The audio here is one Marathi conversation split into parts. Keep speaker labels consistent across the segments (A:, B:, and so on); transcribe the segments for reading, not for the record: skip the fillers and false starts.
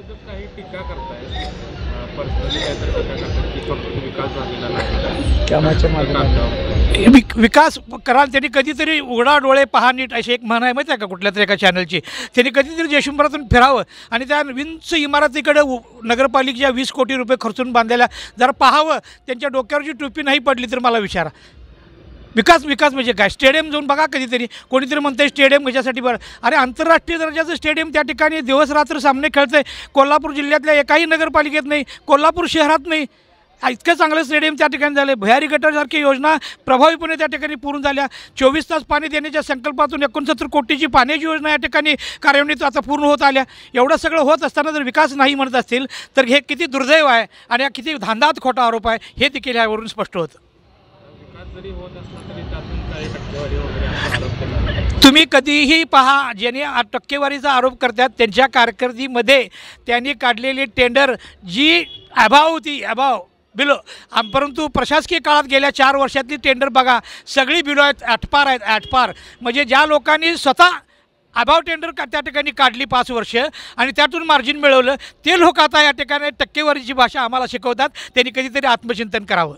A: विरोधक काही टीका करतायत, पर्सनली काहीतरी टीका करतात की फक्त विकास झालेला नाही.
B: कामाच्या माध्यमातून
C: विकास कराल त्यांनी कधीतरी उघडा डोळे पहा नीट अशी एक म्हण आहे माहिती आहे का कुठल्या तरी एका चॅनलची. त्यांनी कधीतरी जयशंभरातून फिरावं आणि त्या विंच इमारतीकडे नगरपालिकेच्या 20 कोटी रुपये खर्चून बांधलेल्या जरा पाहावं. त्यांच्या डोक्यावरची टोपी नाही पडली तर मला विचारा. विकास विकास म्हणजे काय? स्टेडियम जाऊन बघा कधीतरी. कोणीतरी म्हणतं स्टेडियम कशासाठी बरं? अरे आंतरराष्ट्रीय दर्जाचं स्टेडियम त्या ठिकाणी दिवस रात्र सामने खेळतं आहे. कोल्हापूर जिल्ह्यातल्या एकाही नगरपालिकेत नाही, कोल्हापूर शहरात नाही. इतकं चांगलं स्टेडियम त्या ठिकाणी झालं. भुयारी गटारसारखी योजना प्रभावीपणे त्या ठिकाणी पूर्ण झाल्या. 24 तास पाणी देण्याच्या संकल्पातून 69 कोटीची पाण्याची योजना या ठिकाणी कार्यान्वित आता पूर्ण होत आल्या. एवढं सगळं होत असताना जर विकास नाही म्हणत असतील तर हे किती दुर्दैव आहे आणि हा किती धांदात खोटा आरोप आहे हे देखील यावरून स्पष्ट होतं.
A: विकास जरी होत असला तरी त्यातून काही टक्केवारी वगैरे असा आरोप केला.
C: तुम्ही कधीही पहा, ज्यांनी टक्केवारीचा आरोप करतात त्यांच्या कारकिर्दीमध्ये त्यांनी काढलेली टेंडर जी अभाव होती, अभाव बिलो, परंतु प्रशासकीय काळात गेल्या 4 वर्षातली टेंडर बघा, सगळी बिलो आहेत आटपार आहेत, आटपार. म्हणजे ज्या लोकांनी स्वतः अभाव टेंडर त्या ठिकाणी काढली 5 वर्ष आणि त्यातून मार्जिन मिळवलं ते लोक आता या ठिकाणी टक्केवारीची भाषा आम्हाला शिकवतात. त्यांनी कधीतरी आत्मचिंतन करावं.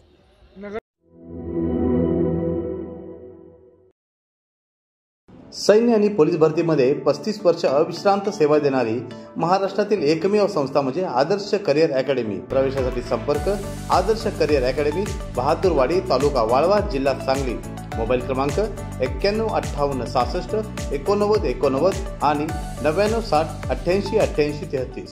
D: सैन्य आणि पोलीस भरतीमध्ये 35 वर्ष अविश्रांत सेवा देणारी महाराष्ट्रातील एकमेव संस्था म्हणजे आदर्श करिअर अकॅडमी. प्रवेशासाठी संपर्क आदर्श करिअर अकॅडमी, बहादूरवाडी, तालुका वाळवा, जिल्हा सांगली. मोबाईल क्रमांक 915866 8989 आणि 9960 888833.